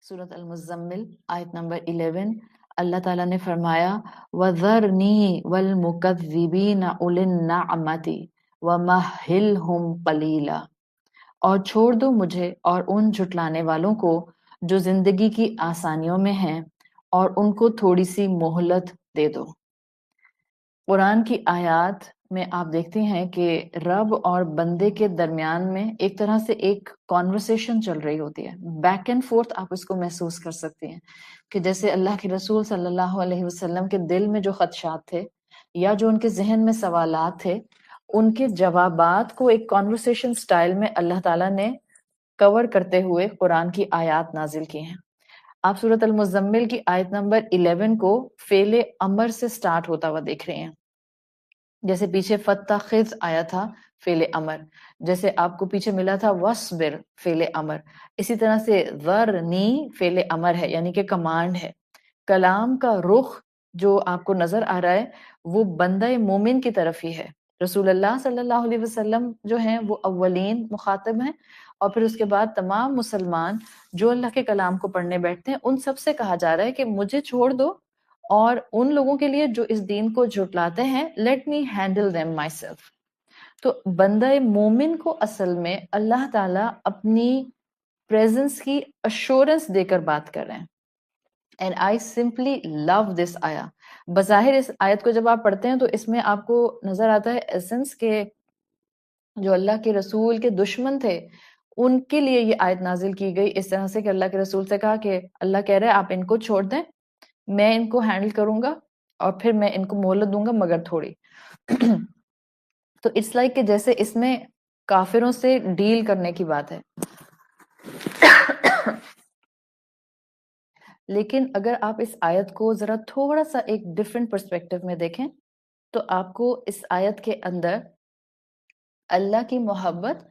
سورۃ المزمل آیت نمبر 11 اللہ تعالیٰ نے فرمایا وَذَرْنِي وَالْمُكَذِّبِينَ أُولِي النَّعْمَةِ وَمَهِّلْهُمْ قَلِيلًا، اور چھوڑ دو مجھے اور ان جھٹلانے والوں کو جو زندگی کی آسانیوں میں ہیں، اور ان کو تھوڑی سی مہلت دے دو۔ قرآن کی آیات میں آپ دیکھتے ہیں کہ رب اور بندے کے درمیان میں ایک طرح سے ایک کانورسیشن چل رہی ہوتی ہے، بیک اینڈ فورتھ آپ اس کو محسوس کر سکتے ہیں کہ جیسے اللہ کے رسول صلی اللہ علیہ وسلم کے دل میں جو خدشات تھے یا جو ان کے ذہن میں سوالات تھے، ان کے جوابات کو ایک کانورسیشن سٹائل میں اللہ تعالیٰ نے کور کرتے ہوئے قرآن کی آیات نازل کی ہیں۔ آپ سورۃ المزمل کی آیت نمبر 11 کو فعل امر سے سٹارٹ ہوتا ہوا دیکھ رہے ہیں، جیسے پیچھے فتخذ آیا تھا فعل امر، جیسے آپ کو پیچھے ملا تھا وصبر فعل امر، اسی طرح سے ذرنی فعل امر ہے، یعنی کہ کمانڈ ہے۔ کلام کا رخ جو آپ کو نظر آ رہا ہے وہ بندہ مومن کی طرف ہی ہے۔ رسول اللہ صلی اللہ علیہ وسلم جو ہیں وہ اولین مخاطب ہیں، اور پھر اس کے بعد تمام مسلمان جو اللہ کے کلام کو پڑھنے بیٹھتے ہیں ان سب سے کہا جا رہا ہے کہ مجھے چھوڑ دو، اور ان لوگوں کے لیے جو اس دین کو جھٹلاتے ہیں let me handle them my self. تو بندہ مومن کو اصل میں اللہ تعالیٰ اپنی پریزنس کی اشورنس دے کر بات کر رہے ہیں۔ اینڈ آئی سمپلی لو دس آیا۔ بظاہر اس آیت کو جب آپ پڑھتے ہیں تو اس میں آپ کو نظر آتا ہے ایسنس کے جو اللہ کے رسول کے دشمن تھے ان کے لیے یہ آیت نازل کی گئی اس طرح سے کہ اللہ کے رسول سے کہا کہ اللہ کہہ رہے ہیں آپ ان کو چھوڑ دیں، میں ان کو ہینڈل کروں گا اور پھر میں ان کو مہلت دوں گا مگر تھوڑی۔ تو اٹس لائک کہ جیسے اس میں کافروں سے ڈیل کرنے کی بات ہے۔ لیکن اگر آپ اس آیت کو ذرا تھوڑا سا ایک ڈفرینٹ پرسپیکٹو میں دیکھیں تو آپ کو اس آیت کے اندر اللہ کی محبت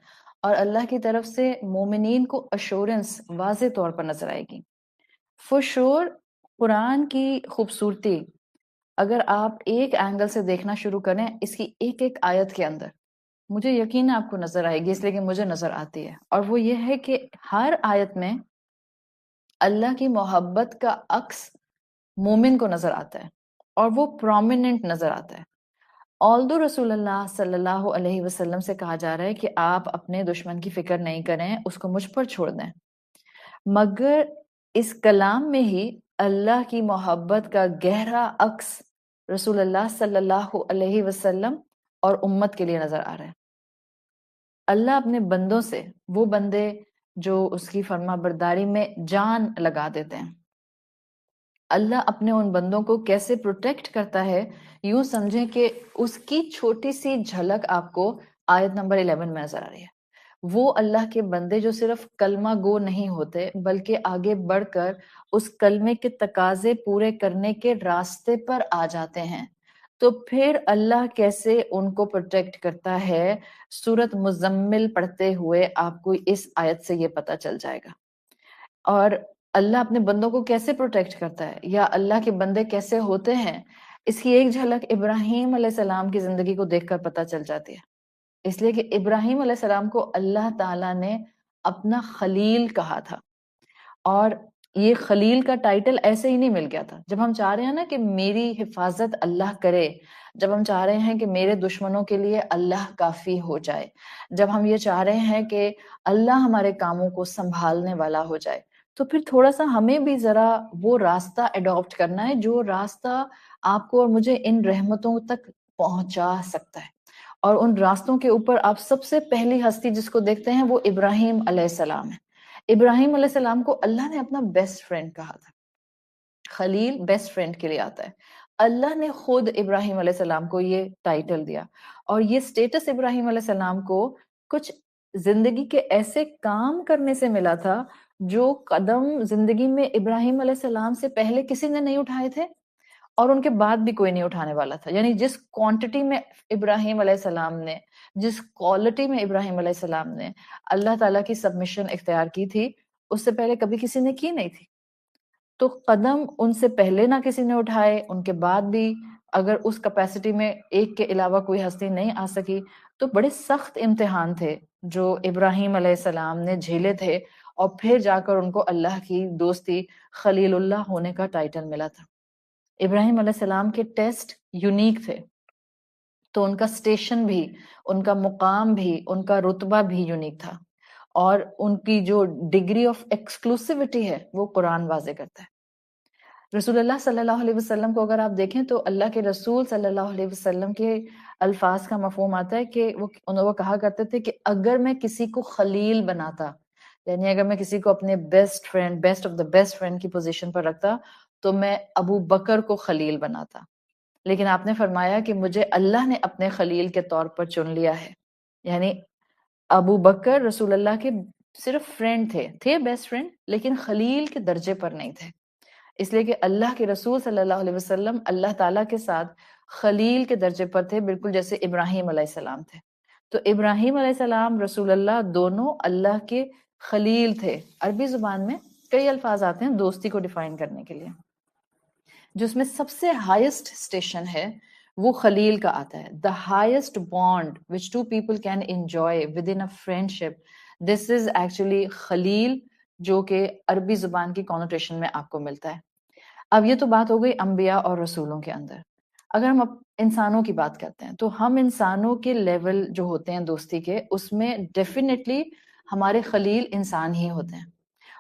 اور اللہ کی طرف سے مومنین کو اشورنس واضح طور پر نظر آئے گی۔ فور شور قرآن کی خوبصورتی اگر آپ ایک اینگل سے دیکھنا شروع کریں اس کی ایک ایک آیت کے اندر، مجھے یقین آپ کو نظر آئے گی، اس لیے کہ مجھے نظر آتی ہے، اور وہ یہ ہے کہ ہر آیت میں اللہ کی محبت کا عکس مومن کو نظر آتا ہے اور وہ پرومیننٹ نظر آتا ہے۔ آلدو رسول اللہ صلی اللہ علیہ وسلم سے کہا جا رہا ہے کہ آپ اپنے دشمن کی فکر نہیں کریں، اس کو مجھ پر چھوڑ دیں، مگر اس کلام میں ہی اللہ کی محبت کا گہرا عکس رسول اللہ صلی اللہ علیہ وسلم اور امت کے لیے نظر آ رہا ہے۔ اللہ اپنے بندوں سے، وہ بندے جو اس کی فرما برداری میں جان لگا دیتے ہیں، اللہ اپنے ان بندوں کو کیسے پروٹیکٹ کرتا ہے، یوں سمجھیں کہ اس کی چھوٹی سی جھلک آپ کو آیت نمبر 11 میں نظر آ رہی ہے۔ وہ اللہ کے بندے جو صرف کلمہ گو نہیں ہوتے بلکہ آگے بڑھ کر اس کلمے کے تقاضے پورے کرنے کے راستے پر آ جاتے ہیں، تو پھر اللہ کیسے ان کو پروٹیکٹ کرتا ہے، سورۃ مزمل پڑھتے ہوئے آپ کو اس آیت سے یہ پتہ چل جائے گا۔ اور اللہ اپنے بندوں کو کیسے پروٹیکٹ کرتا ہے یا اللہ کے بندے کیسے ہوتے ہیں، اس کی ایک جھلک ابراہیم علیہ السلام کی زندگی کو دیکھ کر پتہ چل جاتی ہے، اس لیے کہ ابراہیم علیہ السلام کو اللہ تعالیٰ نے اپنا خلیل کہا تھا، اور یہ خلیل کا ٹائٹل ایسے ہی نہیں مل گیا تھا۔ جب ہم چاہ رہے ہیں نا کہ میری حفاظت اللہ کرے، جب ہم چاہ رہے ہیں کہ میرے دشمنوں کے لیے اللہ کافی ہو جائے، جب ہم یہ چاہ رہے ہیں کہ اللہ ہمارے کاموں کو سنبھالنے والا ہو جائے، تو پھر تھوڑا سا ہمیں بھی ذرا وہ راستہ اڈاپٹ کرنا ہے جو راستہ آپ کو اور مجھے ان رحمتوں تک پہنچا سکتا ہے۔ اور ان راستوں کے اوپر آپ سب سے پہلی ہستی جس کو دیکھتے ہیں وہ ابراہیم علیہ السلام ہے۔ ابراہیم علیہ السلام کو اللہ نے اپنا بیسٹ فرینڈ کہا تھا۔ خلیل بیسٹ فرینڈ کے لیے آتا ہے، اللہ نے خود ابراہیم علیہ السلام کو یہ ٹائٹل دیا، اور یہ سٹیٹس ابراہیم علیہ السلام کو کچھ زندگی کے ایسے کام کرنے سے ملا تھا جو قدم زندگی میں ابراہیم علیہ السلام سے پہلے کسی نے نہیں اٹھائے تھے اور ان کے بعد بھی کوئی نہیں اٹھانے والا تھا۔ یعنی جس کوانٹٹی میں ابراہیم علیہ السلام نے، جس کوالٹی میں ابراہیم علیہ السلام نے اللہ تعالیٰ کی سبمیشن اختیار کی تھی، اس سے پہلے کبھی کسی نے کی نہیں تھی۔ تو قدم ان سے پہلے نہ کسی نے اٹھائے، ان کے بعد بھی اگر اس کیپیسٹی میں ایک کے علاوہ کوئی ہستی نہیں آ سکی، تو بڑے سخت امتحان تھے جو ابراہیم علیہ السلام نے جھیلے تھے، اور پھر جا کر ان کو اللہ کی دوستی خلیل اللہ ہونے کا ٹائٹل ملا تھا۔ ابراہیم علیہ السلام کے ٹیسٹ یونیک تھے، تو ان کا اسٹیشن بھی، ان کا مقام بھی، ان کا رتبہ بھی یونیک تھا، اور ان کی جو ڈگری آف ایکسکلوسیوٹی ہے وہ قرآن واضح کرتا ہے۔ رسول اللہ صلی اللہ علیہ وسلم کو اگر آپ دیکھیں تو اللہ کے رسول صلی اللہ علیہ وسلم کے الفاظ کا مفہوم آتا ہے کہ وہ کہا کرتے تھے کہ اگر میں کسی کو خلیل بناتا، یعنی اگر میں کسی کو اپنے best friend, best of the best friend کی پوزیشن پر رکھتا تو میں ابو بکر کو خلیل بناتا، لیکن آپ نے فرمایا کہ مجھے اللہ نے اپنے خلیل کے طور پر چن لیا ہے۔ یعنی ابو بکر رسول اللہ کے صرف فرینڈ تھے بیسٹ فرینڈ، لیکن خلیل کے درجے پر نہیں تھے، اس لیے کہ اللہ کے رسول صلی اللہ علیہ وسلم اللہ تعالیٰ کے ساتھ خلیل کے درجے پر تھے، بالکل جیسے ابراہیم علیہ السلام تھے۔ تو ابراہیم علیہ السلام، رسول اللہ، دونوں اللہ کے خلیل تھے۔ عربی زبان میں کئی الفاظ آتے ہیں دوستی کو ڈیفائن کرنے کے لیے، جس میں سب سے ہائیسٹ اسٹیشن ہے وہ خلیل کا آتا ہے۔ The highest bond which two people can enjoy with in a friendship, this is actually Khalil, جو کہ عربی زبان کی کونوٹیشن میں آپ کو ملتا ہے۔ اب یہ تو بات ہو گئی انبیاء اور رسولوں کے اندر۔ اگر ہم انسانوں کی بات کرتے ہیں تو ہم انسانوں کے لیول جو ہوتے ہیں دوستی کے، اس میں ڈیفینیٹلی ہمارے خلیل انسان ہی ہوتے ہیں،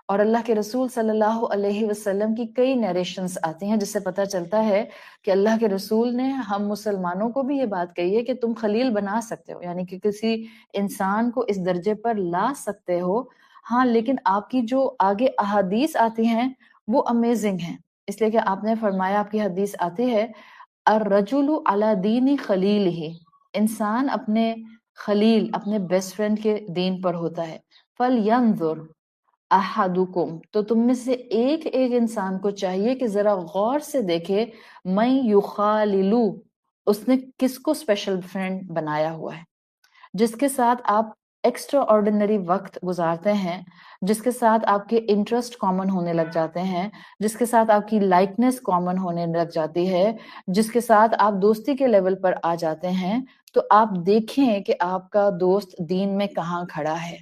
اور اللہ کے رسول صلی اللہ علیہ وسلم کی کئی نیریشنز آتی ہیں جس سے پتہ چلتا ہے کہ اللہ کے رسول نے ہم مسلمانوں کو بھی یہ بات کہی ہے کہ تم خلیل بنا سکتے ہو، یعنی کہ کسی انسان کو اس درجے پر لا سکتے ہو، ہاں، لیکن آپ کی جو آگے احادیث آتی ہیں وہ امیزنگ ہیں، اس لیے کہ آپ نے فرمایا، آپ کی حدیث آتی ہے، الرجل علی دین خلیلہ، انسان اپنے خلیل، اپنے بیسٹ فرینڈ کے دین پر ہوتا ہے۔ فَلْيَنظُرْ احدکم، تو تم میں سے ایک انسان کو چاہیے کہ ذرا غور سے دیکھے، من یخاللو، اس نے کس کو اسپیشل فرینڈ بنایا ہوا ہے، جس کے ساتھ آپ ایکسٹرا آرڈینری وقت گزارتے ہیں، جس کے ساتھ آپ کے انٹرسٹ کامن ہونے لگ جاتے ہیں، جس کے ساتھ آپ کی لائکنس کامن ہونے لگ جاتی ہے، جس کے ساتھ آپ دوستی کے لیول پر آ جاتے ہیں، تو آپ دیکھیں کہ آپ کا دوست دین میں کہاں کھڑا ہے۔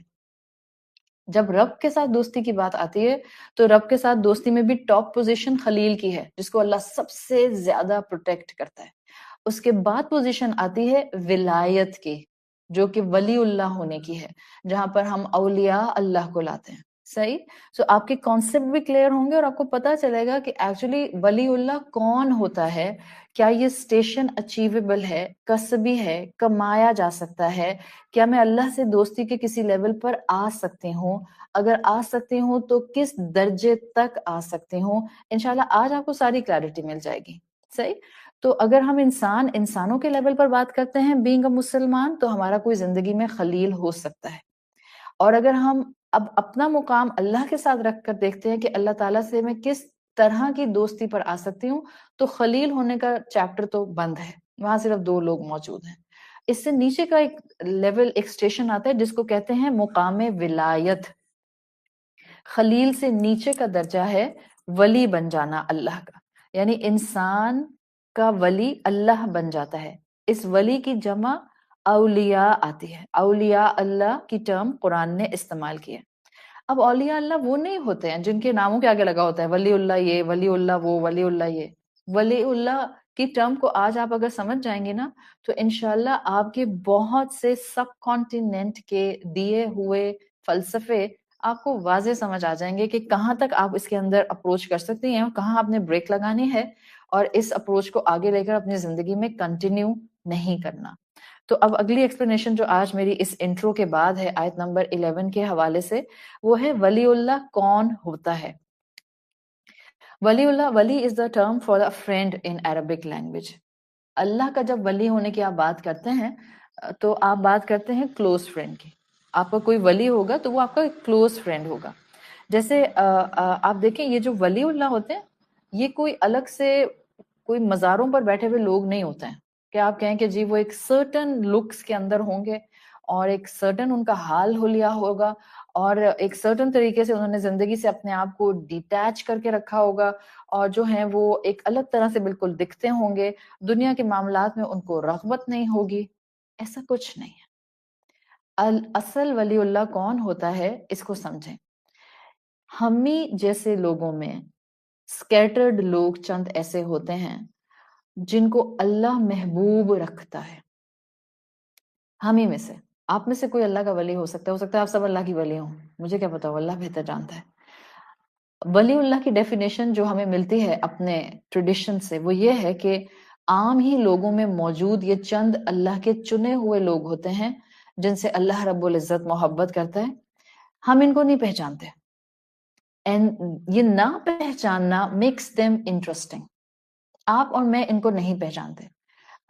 جب رب کے ساتھ دوستی کی بات آتی ہے تو رب کے ساتھ دوستی میں بھی ٹاپ پوزیشن خلیل کی ہے، جس کو اللہ سب سے زیادہ پروٹیکٹ کرتا ہے۔ اس کے بعد پوزیشن آتی ہے ولایت کی، جو کہ ولی اللہ ہونے کی ہے، جہاں پر ہم اولیاء اللہ کو لاتے ہیں۔ صحیح؟ سو آپ کے کانسیپٹ بھی کلیئر ہوں گے اور آپ کو پتا چلے گا کہ ایکچولی ولی اللہ کون ہوتا ہے، کیا یہ اسٹیشن اچیویبل ہے، کسبی ہے، کمایا جا سکتا ہے، کیا میں اللہ سے دوستی کے کسی لیول پر آ سکتی ہوں، اگر آ سکتی ہوں تو کس درجے تک آ سکتی ہوں۔ انشاءاللہ آج آپ کو ساری کلیئرٹی مل جائے گی۔ صحیح؟ تو اگر ہم انسانوں کے لیول پر بات کرتے ہیں بینگ اے مسلمان، تو ہمارا کوئی زندگی میں خلیل ہو سکتا ہے، اور اگر ہم اب اپنا مقام اللہ کے ساتھ رکھ کر دیکھتے ہیں کہ اللہ تعالیٰ سے میں کس طرح کی دوستی پر آ سکتی ہوں، تو خلیل ہونے کا چیپٹر تو بند ہے، وہاں صرف 2 لوگ موجود ہیں۔ اس سے نیچے کا ایک لیول، ایک اسٹیشن آتا ہے جس کو کہتے ہیں مقام ولایت۔ خلیل سے نیچے کا درجہ ہے ولی بن جانا اللہ کا، یعنی انسان کا ولی اللہ بن جاتا ہے۔ اس ولی کی جمع اولیاء آتی ہے، اولیاء اللہ کی ٹرم قرآن نے استعمال کی ہے۔ اب اولیاء اللہ وہ نہیں ہوتے ہیں جن کے ناموں کے آگے لگا ہوتا ہے ولی اللہ یہ، ولی اللہ وہ، ولی اللہ یہ۔ ولی اللہ کی ٹرم کو آج آپ اگر سمجھ جائیں گے نا، تو انشاءاللہ آپ کے بہت سے سب کانٹیننٹ کے دیے ہوئے فلسفے آپ کو واضح سمجھ آ جائیں گے کہ کہاں تک آپ اس کے اندر اپروچ کر سکتی ہیں اور کہاں آپ نے بریک لگانی ہے، اور اس اپروچ کو آگے لے کر اپنی زندگی میں کنٹینیو نہیں کرنا۔ تو اب اگلی ایکسپلینیشن جو آج میری اس انٹرو کے بعد ہے آیت نمبر 11 کے حوالے سے، وہ ہے ولی اللہ کون ہوتا ہے۔ ولی اللہ، ولی is the term for a friend in Arabic language۔ اللہ کا جب ولی ہونے کی آپ بات کرتے ہیں تو آپ بات کرتے ہیں کلوز فرینڈ کی۔ آپ کا کوئی ولی ہوگا تو وہ آپ کا کلوز فرینڈ ہوگا۔ جیسے آپ دیکھیں یہ جو ولی اللہ ہوتے ہیں، یہ کوئی الگ سے کوئی مزاروں پر بیٹھے ہوئے لوگ نہیں ہوتے ہیں کہ آپ کہیں کہ جی وہ ایک سرٹن لکس کے اندر ہوں گے اور ایک سرٹن ان کا حال حلیہ ہوگا اور ایک سرٹن طریقے سے انہوں نے زندگی سے اپنے آپ کو ڈیٹیچ کر کے رکھا ہوگا، اور جو ہیں وہ ایک الگ طرح سے بالکل دکھتے ہوں گے، دنیا کے معاملات میں ان کو رغبت نہیں ہوگی۔ ایسا کچھ نہیں ہے۔ اصل ولی اللہ کون ہوتا ہے اس کو سمجھیں۔ ہمیں جیسے لوگوں میں اسکیٹرڈ لوگ چند ایسے ہوتے ہیں جن کو اللہ محبوب رکھتا ہے. ہم ہی میں سے، آپ میں سے کوئی اللہ کا ولی ہو سکتا ہے آپ سب اللہ کی ولی ہوں، مجھے کیا پتا، اللہ بہتر جانتا ہے. ولی اللہ کی ڈیفینیشن جو ہمیں ملتی ہے اپنے ٹریڈیشن سے وہ یہ ہے کہ عام ہی لوگوں میں موجود یہ چند اللہ کے چنے ہوئے لوگ ہوتے ہیں جن سے اللہ رب العزت محبت کرتا ہے. ہم ان کو نہیں پہچانتے، اینڈ یہ نہ پہچاننا میکس دیم انٹرسٹنگ. آپ اور میں ان کو نہیں پہچانتے،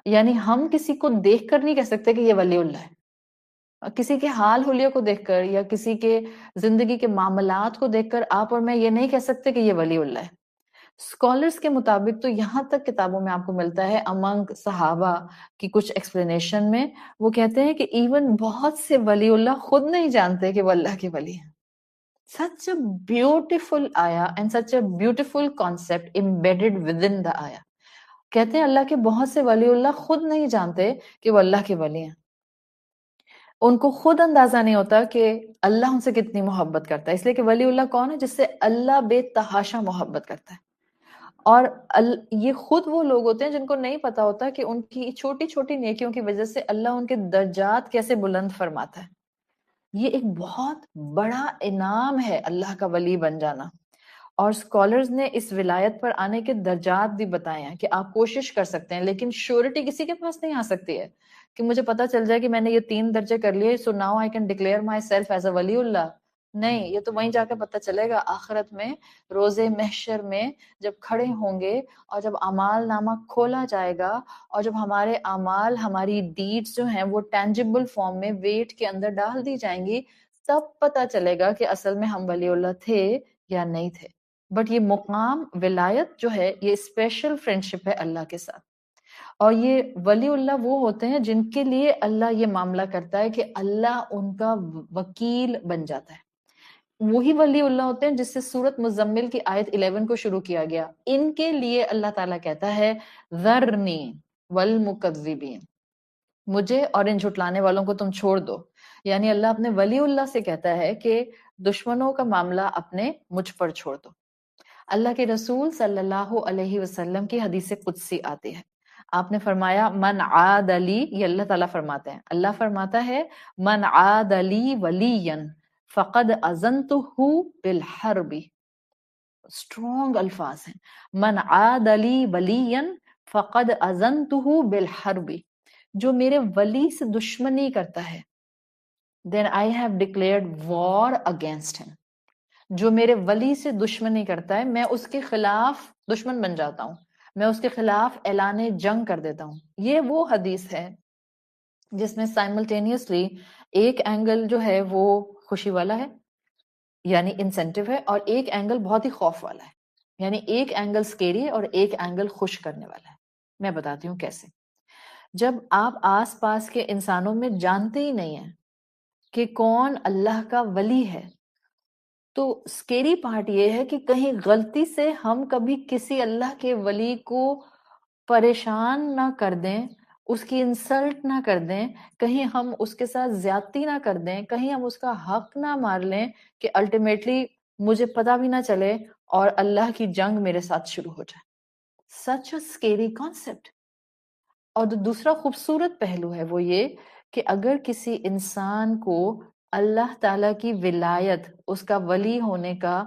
یعنی ہم کسی کو دیکھ کر نہیں کہہ سکتے کہ یہ ولی اللہ ہے. کسی کے حال حلیے کو دیکھ کر یا کسی کے زندگی کے معاملات کو دیکھ کر آپ اور میں یہ نہیں کہہ سکتے کہ یہ ولی اللہ ہے. اسکالرس کے مطابق تو یہاں تک کتابوں میں آپ کو ملتا ہے امنگ صحابہ کی کچھ ایکسپلینیشن میں وہ کہتے ہیں کہ ایون بہت سے ولی اللہ خود نہیں جانتے کہ وہ اللہ کے ولی ہیں. Such a beautiful ayah and such a beautiful concept embedded within the ayah. کہتے ہیں اللہ کے بہت سے ولی اللہ خود نہیں جانتے کہ وہ اللہ کے ولی ہیں. ان کو خود اندازہ نہیں ہوتا کہ اللہ ان سے کتنی محبت کرتا ہے، اس لیے کہ ولی اللہ کون ہے؟ جس سے اللہ بے تحاشا محبت کرتا ہے. اور یہ خود وہ لوگ ہوتے ہیں جن کو نہیں پتا ہوتا کہ ان کی چھوٹی چھوٹی نیکیوں کی وجہ سے اللہ ان کے درجات کیسے بلند فرماتا ہے. یہ ایک بہت بڑا انعام ہے اللہ کا ولی بن جانا. اور اسکالرز نے اس ولایت پر آنے کے درجات بھی بتائے ہیں کہ آپ کوشش کر سکتے ہیں، لیکن شیورٹی کسی کے پاس نہیں آ سکتی ہے کہ مجھے پتا چل جائے کہ میں نے یہ 3 درجے کر لیے so now I can declare my self as a ولی اللہ. نہیں، یہ تو وہیں جا کے پتا چلے گا آخرت میں، روز محشر میں جب کھڑے ہوں گے اور جب اعمال نامہ کھولا جائے گا اور جب ہمارے اعمال، ہماری ڈیڈز جو ہیں وہ ٹینجیبل فارم میں ویٹ کے اندر ڈال دی جائیں گی، تب پتا چلے گا کہ اصل میں ہم ولی اللہ تھے یا نہیں تھے. بٹ یہ مقام ولایت جو ہے یہ اسپیشل فرینڈشپ ہے اللہ کے ساتھ. اور یہ ولی اللہ وہ ہوتے ہیں جن کے لیے اللہ یہ معاملہ کرتا ہے کہ اللہ ان کا وکیل بن جاتا ہے. وہی ولی اللہ ہوتے ہیں جس سے سورت مزمل کی آیت 11 کو شروع کیا گیا. ان کے لیے اللہ تعالیٰ کہتا ہے ذرنی والمکذبین، مجھے اور ان جھٹلانے والوں کو تم چھوڑ دو. یعنی اللہ اپنے ولی اللہ سے کہتا ہے کہ دشمنوں کا معاملہ اپنے مجھ پر چھوڑ دو. اللہ کے رسول صلی اللہ علیہ وسلم کی حدیث قدسی آتی ہے، آپ نے فرمایا من عاد لی، یہ اللہ تعالیٰ فرماتے ہیں، اللہ فرماتا ہے من عاد لی ولیا فقد اذنتہ بالحرب. اسٹرانگ الفاظ ہیں، من عاد لی ولیا فقد اذنتہ بالحرب. جو میرے ولی سے دشمنی کرتا ہے then I have declared war against him. جو میرے ولی سے دشمنی کرتا ہے میں اس کے خلاف دشمن بن جاتا ہوں، میں اس کے خلاف اعلان جنگ کر دیتا ہوں. یہ وہ حدیث ہے جس میں سائملٹینیسلی ایک اینگل جو ہے وہ خوشی والا ہے یعنی انسینٹیو ہے، اور ایک اینگل بہت ہی خوف والا ہے، یعنی ایک اینگل سکیری ہے اور ایک اینگل خوش کرنے والا ہے. میں بتاتی ہوں کیسے. جب آپ آس پاس کے انسانوں میں جانتے ہی نہیں ہیں کہ کون اللہ کا ولی ہے، تو سکیری پارٹ یہ ہے کہ کہیں غلطی سے ہم کبھی کسی اللہ کے ولی کو پریشان نہ کر دیں، اس کی انسلٹ نہ کر دیں، کہیں ہم اس کے ساتھ زیادتی نہ کر دیں، کہیں ہم اس کا حق نہ مار لیں کہ الٹیمیٹلی مجھے پتا بھی نہ چلے اور اللہ کی جنگ میرے ساتھ شروع ہو جائے. سچ اے اسکیری کانسیپٹ. اور دوسرا خوبصورت پہلو ہے وہ یہ کہ اگر کسی انسان کو اللہ تعالیٰ کی ولایت، اس کا ولی ہونے کا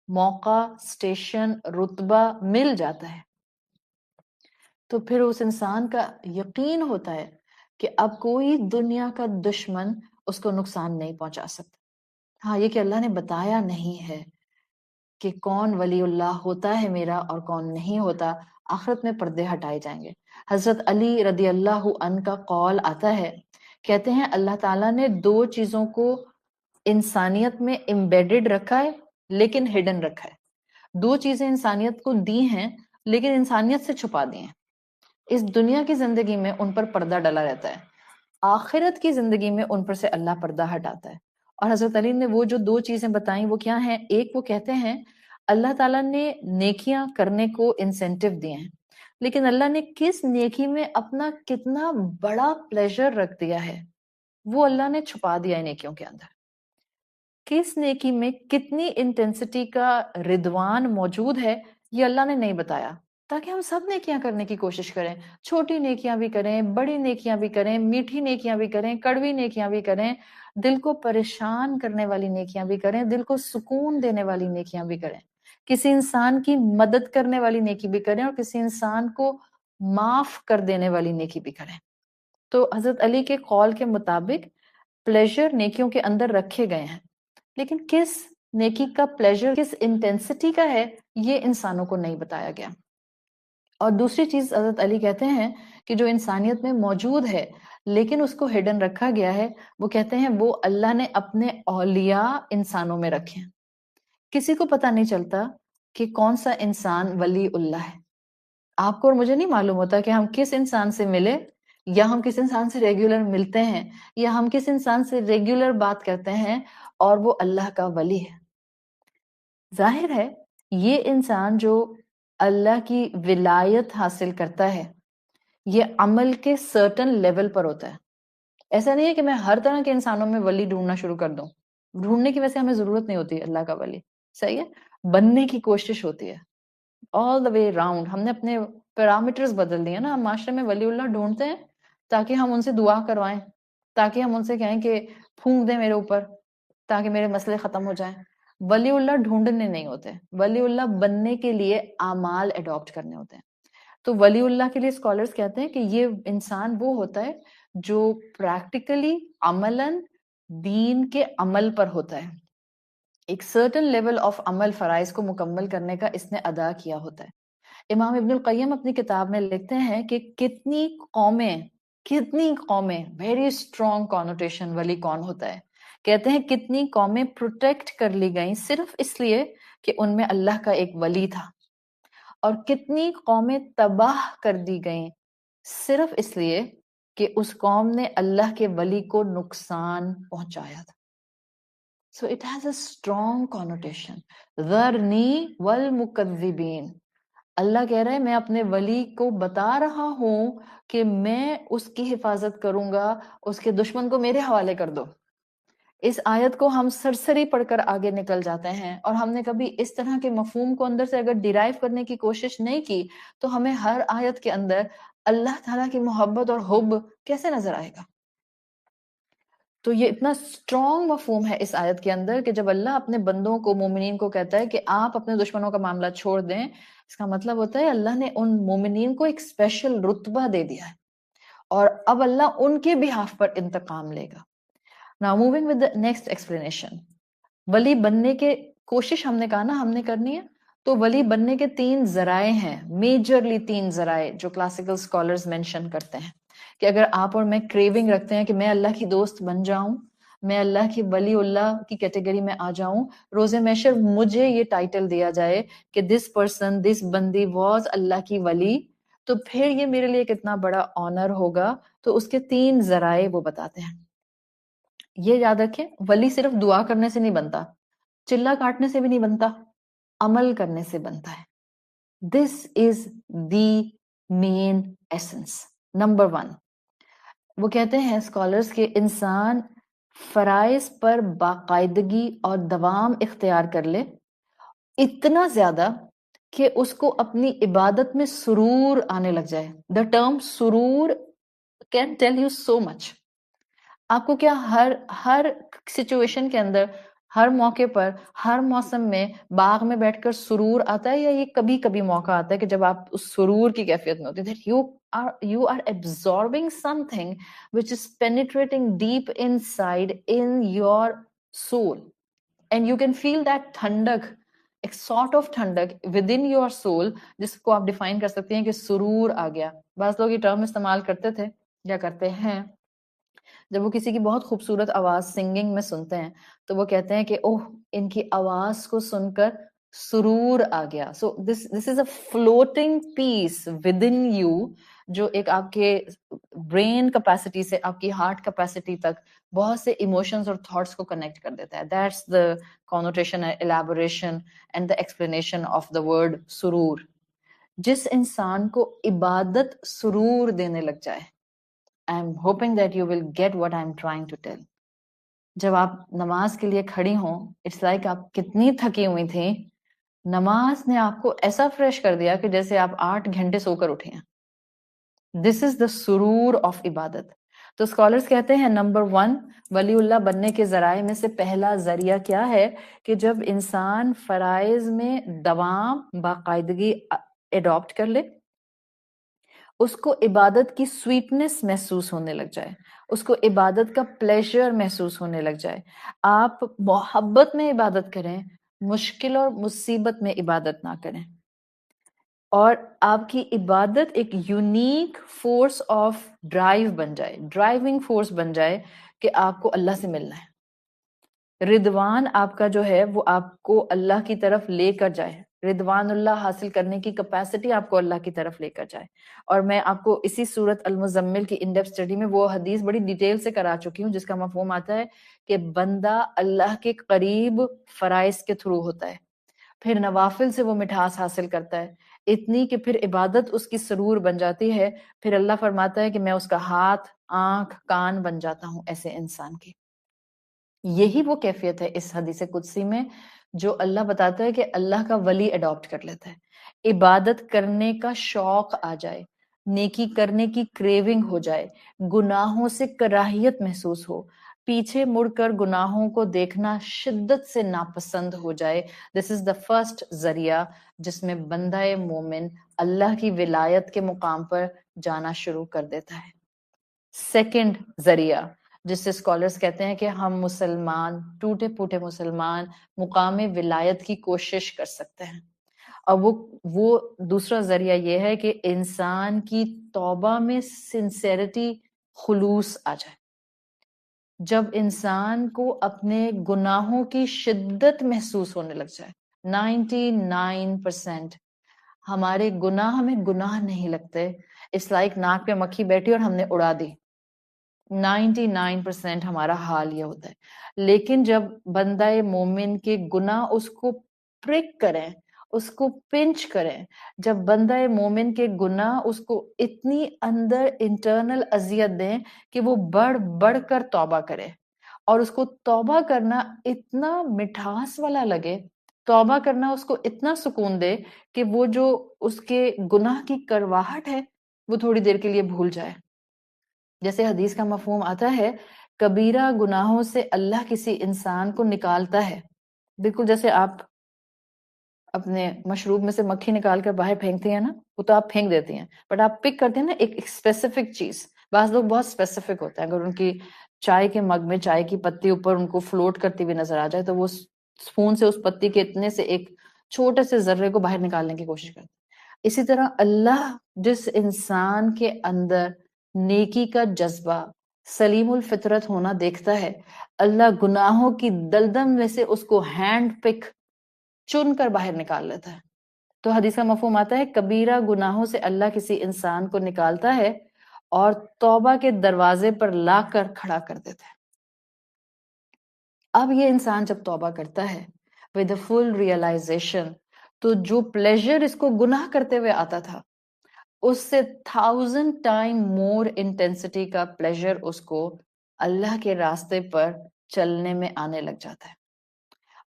موقع، اسٹیشن، رتبہ مل جاتا ہے تو پھر اس انسان کا یقین ہوتا ہے کہ اب کوئی دنیا کا دشمن اس کو نقصان نہیں پہنچا سکتا. ہاں، یہ کہ اللہ نے بتایا نہیں ہے کہ کون ولی اللہ ہوتا ہے میرا اور کون نہیں ہوتا، آخرت میں پردے ہٹائے جائیں گے. حضرت علی رضی اللہ عنہ کا قول آتا ہے، کہتے ہیں اللہ تعالیٰ نے 2 چیزوں کو انسانیت میں امبیڈڈ رکھا ہے لیکن ہڈن رکھا ہے. 2 چیزیں انسانیت کو دی ہیں لیکن انسانیت سے چھپا دی ہیں. اس دنیا کی زندگی میں ان پر پردہ ڈلا رہتا ہے، آخرت کی زندگی میں ان پر سے اللہ پردہ ہٹاتا ہے. اور حضرت علی نے وہ جو 2 چیزیں بتائیں وہ کیا ہیں؟ ایک وہ کہتے ہیں اللہ تعالیٰ نے نیکیاں کرنے کو انسینٹیو دیے ہیں، لیکن اللہ نے کس نیکی میں اپنا کتنا بڑا پلیزر رکھ دیا ہے وہ اللہ نے چھپا دیا ہے نیکیوں کے اندر. کس نیکی میں کتنی انٹینسٹی کا رضوان موجود ہے یہ اللہ نے نہیں بتایا، تاکہ ہم سب نیکیاں کرنے کی کوشش کریں، چھوٹی نیکیاں بھی کریں، بڑی نیکیاں بھی کریں، میٹھی نیکیاں بھی کریں، کڑوی نیکیاں بھی کریں، دل کو پریشان کرنے والی نیکیاں بھی کریں، دل کو سکون دینے والی نیکیاں بھی کریں، کسی انسان کی مدد کرنے والی نیکی بھی کریں، اور کسی انسان کو معاف کر دینے والی نیکی بھی کریں۔ تو حضرت علی کے قول کے مطابق پلیزر نیکیوں کے اندر رکھے گئے ہیں، لیکن کس نیکی کا پلیزر کس انٹینسٹی کا ہے یہ انسانوں کو نہیں بتایا گیا۔ اور دوسری چیز حضرت علی کہتے ہیں کہ جو انسانیت میں موجود ہے لیکن اس کو ہڈن رکھا گیا ہے، وہ کہتے ہیں وہ اللہ نے اپنے اولیاء انسانوں میں رکھے ہیں۔ کسی کو پتہ نہیں چلتا کہ کون سا انسان ولی اللہ ہے۔ آپ کو اور مجھے نہیں معلوم ہوتا کہ ہم کس انسان سے ملے، یا ہم کس انسان سے ریگولر ملتے ہیں، یا ہم کس انسان سے ریگولر بات کرتے ہیں اور وہ اللہ کا ولی ہے۔ ظاہر ہے یہ انسان جو اللہ کی ولایت حاصل کرتا ہے یہ عمل کے سرٹن لیول پر ہوتا ہے۔ ایسا نہیں ہے کہ میں ہر طرح کے انسانوں میں ولی ڈھونڈنا شروع کر دوں، ڈھونڈنے کی ویسے ہمیں ضرورت نہیں ہوتی اللہ کا ولی، صحیح ہے، بننے کی کوشش ہوتی ہے all the way round۔ ہم نے اپنے پیرامیٹرز بدل دیے نا، ہم معاشرے میں ولی اللہ ڈھونڈتے ہیں تاکہ ہم ان سے دعا کروائیں، تاکہ ہم ان سے کہیں کہ پھونک دیں میرے اوپر تاکہ میرے مسئلے ختم ہو جائیں۔ ولی اللہ ڈھونڈنے نہیں ہوتے، ولی اللہ بننے کے لیے اعمال اڈاپٹ کرنے ہوتے ہیں۔ تو ولی اللہ کے لیے اسکالرز کہتے ہیں کہ یہ انسان وہ ہوتا ہے جو پریکٹیکلی عملاً دین کے عمل پر ہوتا ہے، ایک سرٹن لیول آف عمل فرائض کو مکمل کرنے کا اس نے ادا کیا ہوتا ہے۔ امام ابن القیم اپنی کتاب میں لکھتے ہیں کہ کتنی قومیں ویری اسٹرانگ کانوٹیشن ولی کون ہوتا ہے، کہتے ہیں کتنی قومیں پروٹیکٹ کر لی گئیں صرف اس لیے کہ ان میں اللہ کا ایک ولی تھا، اور کتنی قومیں تباہ کر دی گئیں صرف اس لیے کہ اس قوم نے اللہ کے ولی کو نقصان پہنچایا تھا۔ So it has a strong connotation. ذَرْنِي وَالْمُكَذِّبِينَ، اللہ کہہ رہا ہے میں اپنے ولی کو بتا رہا ہوں کہ میں اس کی حفاظت کروں گا، اس کے دشمن کو میرے حوالے کر دو۔ اس آیت کو ہم سرسری پڑھ کر آگے نکل جاتے ہیں، اور ہم نے کبھی اس طرح کے مفہوم کو اندر سے اگر ڈیرائیو کرنے کی کوشش نہیں کی تو ہمیں ہر آیت کے اندر اللہ تعالیٰ کی محبت اور حب کیسے نظر آئے گا؟ تو یہ اتنا اسٹرانگ مفہوم ہے اس آیت کے اندر کہ جب اللہ اپنے بندوں کو، مومنین کو کہتا ہے کہ آپ اپنے دشمنوں کا معاملہ چھوڑ دیں، اس کا مطلب ہوتا ہے اللہ نے ان مومنین کو ایک اسپیشل رتبہ دے دیا ہے، اور اب اللہ ان کے بہاف پر انتقام لے گا۔ Now moving with the next explanation، ولی بننے کے کوشش ہم نے کہا نا ہم نے کرنی ہے، تو ولی بننے کے 3 ذرائع ہیں، میجرلی 3 ذرائع جو کلاسیکل اسکالرز مینشن کرتے ہیں کہ اگر آپ اور میں کریونگ رکھتے ہیں کہ میں اللہ کی دوست بن جاؤں، میں اللہ کی ولی اللہ کی کیٹیگری میں آ جاؤں، روز محشر مجھے یہ ٹائٹل دیا جائے کہ دس پرسن، دس بندی واز اللہ کی ولی، تو پھر یہ میرے لیے کتنا بڑا آنر ہوگا۔ تو اس کے 3 ذرائع وہ بتاتے ہیں۔ یہ یاد رکھیں ولی صرف دعا کرنے سے نہیں بنتا، چلا کاٹنے سے بھی نہیں بنتا، عمل کرنے سے بنتا ہے۔ دس از دی مین ایسنس۔ نمبر 1، وہ کہتے ہیں اسکالرز کہ انسان فرائض پر باقاعدگی اور دوام اختیار کر لے، اتنا زیادہ کہ اس کو اپنی عبادت میں سرور آنے لگ جائے۔ دا ٹرم سرور can tell you so much. آپ کو کیا ہر سچویشن کے اندر، ہر موقع پر، ہر موسم میں باغ میں بیٹھ کر سرور آتا ہے، یا یہ کبھی کبھی موقع آتا ہے کہ جب آپ اس سرور کی کیفیت میں ہوتے ہیں that you are absorbing something which is penetrating deep inside in your soul and you can feel that ٹھنڈک، ایک sort of ٹھنڈک within your soul جس کو آپ ڈیفائن کر سکتے ہیں کہ سرور آ گیا۔ بعض لوگ یہ ٹرم استعمال کرتے تھے یا کرتے ہیں جب وہ کسی کی بہت خوبصورت آواز سنگنگ میں سنتے ہیں تو وہ کہتے ہیں کہ اوہ ان کی آواز کو سن کر سرور آ گیا۔ So this is a floating peace with in you, جو ایک آپ کے برین کیپیسٹی سے آپ کی ہارٹ کیپیسٹی تک بہت سے ایموشنز اور تھاٹس کو کنیکٹ کر دیتا ہے۔ That's the connotation, elaboration and the explanation of the word سرور۔ جس انسان کو عبادت سرور دینے لگ جائے، I'm hoping that you will get what I'm trying to tell. جب آپ نماز کے لیے کھڑی ہوں اٹس لائک آپ کتنی تھکی ہوئی تھیں، نماز نے آپ کو ایسا فریش کر دیا کہ جیسے آپ 8 گھنٹے سو کر اٹھے ہیں. دس از دا سرور آف عبادت. تو اسکالرس کہتے ہیں نمبر 1 ولی اللہ بننے کے ذرائع میں سے پہلا ذریعہ کیا ہے کہ جب انسان فرائض میں دوام باقاعدگی اڈاپٹ کر لے، اس کو عبادت کی سویٹنس محسوس ہونے لگ جائے، اس کو عبادت کا پلیزر محسوس ہونے لگ جائے. آپ محبت میں عبادت کریں، مشکل اور مصیبت میں عبادت نہ کریں، اور آپ کی عبادت ایک یونیک فورس آف ڈرائیو بن جائے، ڈرائیونگ فورس بن جائے کہ آپ کو اللہ سے ملنا ہے. رضوان آپ کا جو ہے وہ آپ کو اللہ کی طرف لے کر جائے، رضوان اللہ حاصل کرنے کی کیپیسٹی آپ کو اللہ کی طرف لے کر جائے. اور میں آپ کو اسی سورت المزمل کی ان ڈیپتھ اسٹڈی میں وہ حدیث بڑی ڈیٹیل سے کرا چکی ہوں جس کا مفہوم آتا ہے کہ بندہ اللہ کے قریب فرائض کے تھرو ہوتا ہے، پھر نوافل سے وہ مٹھاس حاصل کرتا ہے اتنی کہ پھر عبادت اس کی سرور بن جاتی ہے. پھر اللہ فرماتا ہے کہ میں اس کا ہاتھ، آنکھ، کان بن جاتا ہوں ایسے انسان کی. یہی وہ کیفیت ہے اس حدیث قدسی میں جو اللہ بتاتا ہے کہ اللہ کا ولی اڈاپٹ کر لیتا ہے. عبادت کرنے کا شوق آ جائے، نیکی کرنے کی کریونگ ہو جائے، گناہوں سے کراہیت محسوس ہو، پیچھے مڑ کر گناہوں کو دیکھنا شدت سے ناپسند ہو جائے. دس از دا فرسٹ ذریعہ جس میں بندہ مومن اللہ کی ولایت کے مقام پر جانا شروع کر دیتا ہے. سیکنڈ ذریعہ جس سے اسکالرس کہتے ہیں کہ ہم مسلمان، ٹوٹے پھوٹے مسلمان مقام ولایت کی کوشش کر سکتے ہیں. اور وہ دوسرا ذریعہ یہ ہے کہ انسان کی توبہ میں سنسیریٹی، خلوص آ جائے. جب انسان کو اپنے گناہوں کی شدت محسوس ہونے لگ جائے. 99% ہمارے گناہ ہمیں گناہ نہیں لگتے، اس لائک ناک پہ مکھی بیٹھی اور ہم نے اڑا دی. 99% ہمارا حال یہ ہوتا ہے. لیکن جب بندہ مومن کے گناہ اس کو پرک کریں، اس کو پنچ کریں، جب بندہ مومن کے گناہ اس کو اتنی اندر انٹرنل اذیت دیں کہ وہ بڑھ بڑھ کر توبہ کرے، اور اس کو توبہ کرنا اتنا مٹھاس والا لگے، توبہ کرنا اس کو اتنا سکون دے کہ وہ جو اس کے گناہ کی کرواہٹ ہے وہ تھوڑی دیر کے لیے بھول جائے. جیسے حدیث کا مفہوم آتا ہے کبیرہ گناہوں سے اللہ کسی انسان کو نکالتا ہے، بالکل جیسے آپ اپنے مشروب میں سے مکھی نکال کر باہر پھینکتی ہیں نا، وہ تو آپ پھینک دیتی ہیں، بٹ آپ پک کرتے ہیں نا ایک اسپیسیفک چیز. بعض لوگ بہت اسپیسیفک ہوتے ہیں، اگر ان کی چائے کے مگ میں چائے کی پتی اوپر ان کو فلوٹ کرتی ہوئی نظر آ جائے تو وہ سپون سے اس پتی کے اتنے سے ایک چھوٹے سے ذرے کو باہر نکالنے کی کوشش کرتے ہیں. اسی طرح اللہ جس انسان کے اندر نیکی کا جذبہ، سلیم الفطرت ہونا دیکھتا ہے، اللہ گناہوں کی دلدم میں سے اس کو ہینڈ پک چن کر باہر نکال لیتا ہے. تو حدیث کا مفہوم آتا ہے کبیرہ گناہوں سے اللہ کسی انسان کو نکالتا ہے اور توبہ کے دروازے پر لا کر کھڑا کر دیتا ہے. اب یہ انسان جب توبہ کرتا ہے with a full realization، تو جو پلیزر اس کو گناہ کرتے ہوئے آتا تھا اس سے 1000 ٹائم مور انٹینسٹی کا پلیزر اس کو اللہ کے راستے پر چلنے میں آنے لگ جاتا ہے.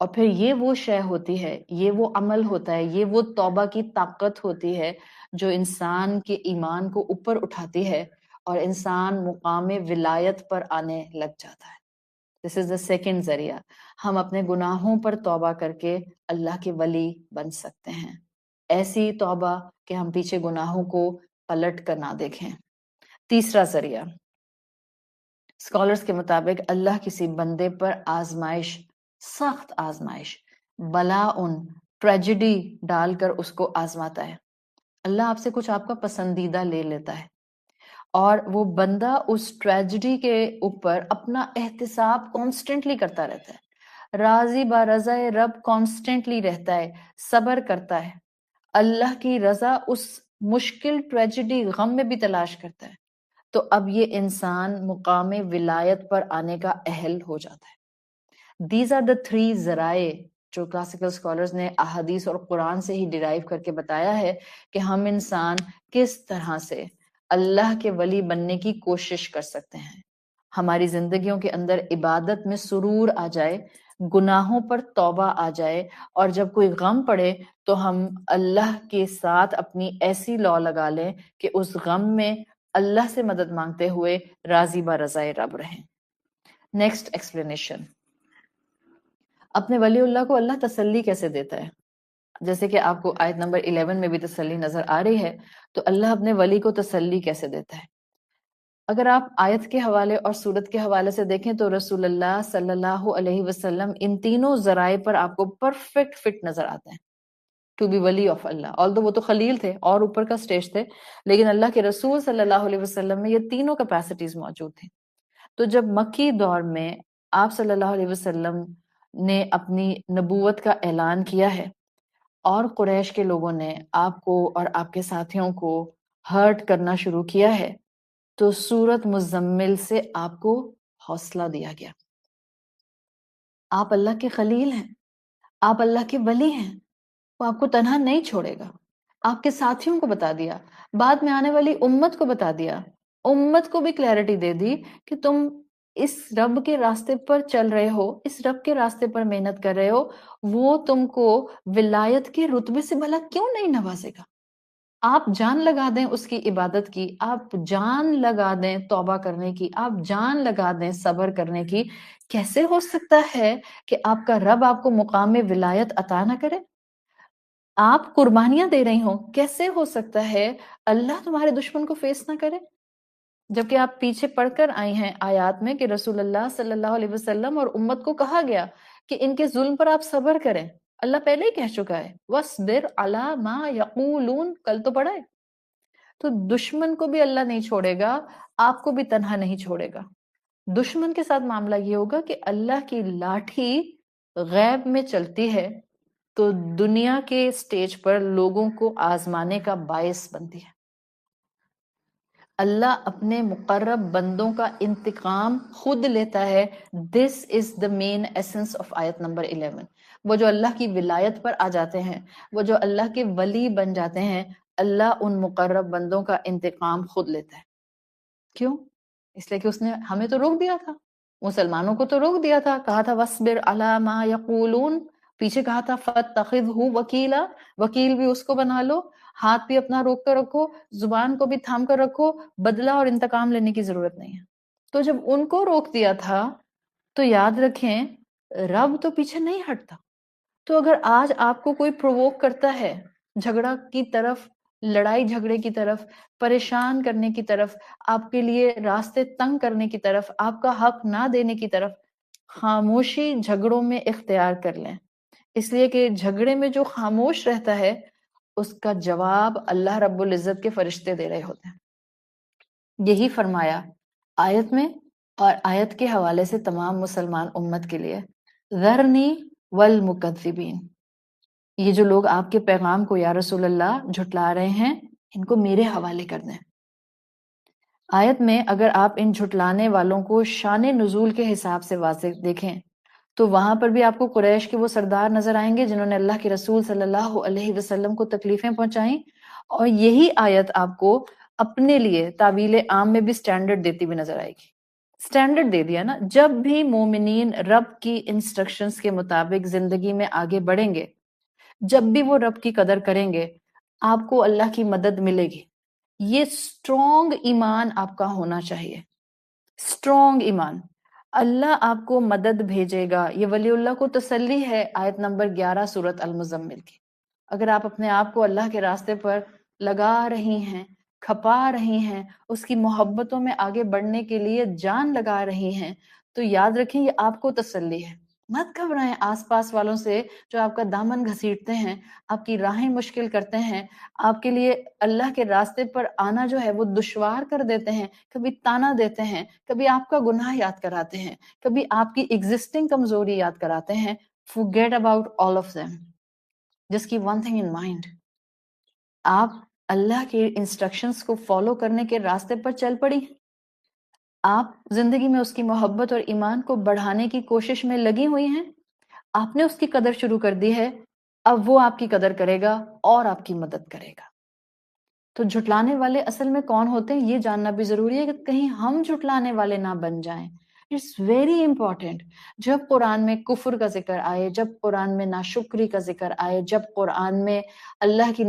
اور پھر یہ وہ شے ہوتی ہے، یہ وہ عمل ہوتا ہے، یہ وہ توبہ کی طاقت ہوتی ہے جو انسان کے ایمان کو اوپر اٹھاتی ہے اور انسان مقام ولایت پر آنے لگ جاتا ہے. دس از دا سیکنڈ ذریعہ. ہم اپنے گناہوں پر توبہ کر کے اللہ کے ولی بن سکتے ہیں، ایسی توبہ کہ ہم پیچھے گناہوں کو پلٹ کر نہ دیکھیں. تیسرا ذریعہ اسکالرس کے مطابق اللہ کسی بندے پر آزمائش، سخت آزمائش، بلا ٹریجڈی ڈال کر اس کو آزماتا ہے. اللہ آپ سے کچھ آپ کا پسندیدہ لے لیتا ہے اور وہ بندہ اس ٹریجڈی کے اوپر اپنا احتساب کانسٹنٹلی کرتا رہتا ہے، راضی با رضا رب کانسٹنٹلی رہتا ہے، صبر کرتا ہے، اللہ کی رضا اس مشکل ٹریجڈی غم میں بھی تلاش کرتا ہے. تو اب یہ انسان مقام ولایت پر آنے کا اہل ہو جاتا ہے. These are the 3 ذرائع جو کلاسیکل اسکالرز نے احادیث اور قرآن سے ہی ڈیرائیو کر کے بتایا ہے کہ ہم انسان کس طرح سے اللہ کے ولی بننے کی کوشش کر سکتے ہیں. ہماری زندگیوں کے اندر عبادت میں سرور آ جائے، گناہوں پر توبہ آ جائے، اور جب کوئی غم پڑے تو ہم اللہ کے ساتھ اپنی ایسی لا لگا لیں کہ اس غم میں اللہ سے مدد مانگتے ہوئے راضی با رضائے رب رہیں۔ نیکسٹ ایکسپلینیشن، اپنے ولی اللہ کو اللہ تسلی کیسے دیتا ہے؟ جیسے کہ آپ کو آیت نمبر 11 میں بھی تسلی نظر آ رہی ہے، تو اللہ اپنے ولی کو تسلی کیسے دیتا ہے؟ اگر آپ آیت کے حوالے اور سورت کے حوالے سے دیکھیں تو رسول اللہ صلی اللہ علیہ وسلم ان تینوں ذرائع پر آپ کو پرفیکٹ فٹ نظر آتے ہیں ٹو بی ولی آف اللہ۔ آلدو وہ تو خلیل تھے اور اوپر کا سٹیج تھے، لیکن اللہ کے رسول صلی اللہ علیہ وسلم میں یہ تینوں کیپیسٹیز موجود تھیں۔ تو جب مکی دور میں آپ صلی اللہ علیہ وسلم نے اپنی نبوت کا اعلان کیا ہے اور قریش کے لوگوں نے آپ کو اور آپ کے ساتھیوں کو ہرٹ کرنا شروع کیا ہے، تو سورت مزمل سے آپ کو حوصلہ دیا گیا۔ آپ اللہ کے خلیل ہیں، آپ اللہ کے ولی ہیں، وہ آپ کو تنہا نہیں چھوڑے گا۔ آپ کے ساتھیوں کو بتا دیا، بعد میں آنے والی امت کو بتا دیا، امت کو بھی کلیئرٹی دے دی کہ تم اس رب کے راستے پر چل رہے ہو، اس رب کے راستے پر محنت کر رہے ہو، وہ تم کو ولایت کے رتبے سے بھلا کیوں نہیں نوازے گا؟ آپ جان لگا دیں اس کی عبادت کی، آپ جان لگا دیں توبہ کرنے کی، آپ جان لگا دیں صبر کرنے کی، کیسے ہو سکتا ہے کہ آپ کا رب آپ کو مقام ولایت عطا نہ کرے؟ آپ قربانیاں دے رہی ہوں، کیسے ہو سکتا ہے اللہ تمہارے دشمن کو فیس نہ کرے؟ جبکہ آپ پیچھے پڑھ کر آئی ہیں آیات میں کہ رسول اللہ صلی اللہ علیہ وسلم اور امت کو کہا گیا کہ ان کے ظلم پر آپ صبر کریں۔ اللہ پہلے ہی کہہ چکا ہے وَاصْبِرْ عَلَىٰ مَا يَقُولُونَ، کل تو پڑھا ہے۔ تو دشمن کو بھی اللہ نہیں چھوڑے گا، آپ کو بھی تنہا نہیں چھوڑے گا۔ دشمن کے ساتھ معاملہ یہ ہوگا کہ اللہ کی لاٹھی غیب میں چلتی ہے تو دنیا کے سٹیج پر لوگوں کو آزمانے کا باعث بنتی ہے۔ اللہ اپنے مقرب بندوں کا انتقام خود لیتا ہے۔ This is the main essence of آیت نمبر 11۔ وہ جو اللہ کی ولایت پر آ جاتے ہیں، وہ جو اللہ کے ولی بن جاتے ہیں، اللہ ان مقرب بندوں کا انتقام خود لیتا ہے۔ کیوں؟ اس لیے کہ اس نے ہمیں تو روک دیا تھا، مسلمانوں کو تو روک دیا تھا، کہا تھا وَاصْبِرْ عَلَىٰ مَا يَقُولُونَ، پیچھے کہا تھا فَاتَّخِذْهُ وَكِيلًا، وکیل بھی اس کو بنا لو، ہاتھ بھی اپنا روک کر رکھو، زبان کو بھی تھام کر رکھو، بدلہ اور انتقام لینے کی ضرورت نہیں ہے۔ تو جب ان کو روک دیا تھا تو یاد رکھیں رب تو پیچھے نہیں ہٹتا۔ تو اگر آج آپ کو کوئی پرووک کرتا ہے جھگڑا کی طرف، لڑائی جھگڑے کی طرف، پریشان کرنے کی طرف، آپ کے لیے راستے تنگ کرنے کی طرف، آپ کا حق نہ دینے کی طرف، خاموشی جھگڑوں میں اختیار کر لیں، اس لیے کہ جھگڑے میں جو خاموش رہتا ہے اس کا جواب اللہ رب العزت کے فرشتے دے رہے ہوتے ہیں۔ یہی فرمایا آیت میں اور آیت کے حوالے سے تمام مسلمان امت کے لیے، ذرنی والمکذبین، یہ جو لوگ آپ کے پیغام کو یا رسول اللہ جھٹلا رہے ہیں ان کو میرے حوالے کر دیں۔ آیت میں اگر آپ ان جھٹلانے والوں کو شان نزول کے حساب سے واضح دیکھیں تو وہاں پر بھی آپ کو قریش کے وہ سردار نظر آئیں گے جنہوں نے اللہ کے رسول صلی اللہ علیہ وسلم کو تکلیفیں پہنچائیں، اور یہی آیت آپ کو اپنے لیے تعویل عام میں بھی سٹینڈرڈ دیتی بھی نظر آئے گی۔ سٹینڈرڈ دے دیا نا، جب بھی مومنین رب کی انسٹرکشنز کے مطابق زندگی میں آگے بڑھیں گے، جب بھی وہ رب کی قدر کریں گے، آپ کو اللہ کی مدد ملے گی۔ یہ سٹرونگ ایمان آپ کا ہونا چاہیے، سٹرونگ ایمان۔ اللہ آپ کو مدد بھیجے گا، یہ ولی اللہ کو تسلی ہے آیت نمبر 11 سورت المزمل کی۔ اگر آپ اپنے آپ کو اللہ کے راستے پر لگا رہی ہیں، کھپا رہی ہیں، اس کی محبتوں میں آگے بڑھنے کے لیے جان لگا رہی ہیں، تو یاد رکھیں یہ آپ کو تسلی ہے۔ مت گھبرائیں آس پاس والوں سے جو آپ کا دامن گھسیٹتے ہیں، آپ کی راہیں مشکل کرتے ہیں، آپ کے لیے اللہ کے راستے پر آنا جو ہے وہ دشوار کر دیتے ہیں، کبھی تانا دیتے ہیں، کبھی آپ کا گناہ یاد کراتے ہیں، کبھی آپ کی ایگزسٹنگ کمزوری یاد کراتے ہیں۔ forget about all of them, just keep one thing in mind، آپ اللہ کے انسٹرکشنز کو فالو کرنے کے راستے پر چل پڑی، آپ زندگی میں اس کی محبت اور ایمان کو بڑھانے کی کوشش میں لگی ہوئی ہیں، آپ نے اس کی قدر شروع کر دی ہے، اب وہ آپ کی قدر کرے گا اور آپ کی مدد کرے گا۔ تو جھٹلانے والے اصل میں کون ہوتے ہیں یہ جاننا بھی ضروری ہے کہ کہیں ہم جھٹلانے والے نہ بن جائیں. It's very important. جب قرآن میں کفر کا ذکر آئے، جب قرآن میں ناشکری کا ذکر آئے، جب قرآن میں اللہ کی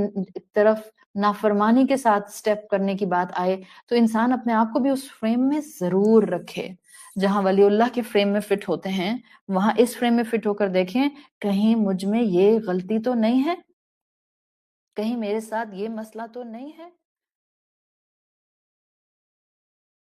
طرف نافرمانی کے ساتھ سٹیپ کرنے کی بات آئے، تو انسان اپنے آپ کو بھی اس فریم میں ضرور رکھے. جہاں ولی اللہ کے فریم میں فٹ ہوتے ہیں وہاں اس فریم میں فٹ ہو کر دیکھیں کہیں مجھ میں یہ غلطی تو نہیں ہے، کہیں میرے ساتھ یہ مسئلہ تو نہیں ہے.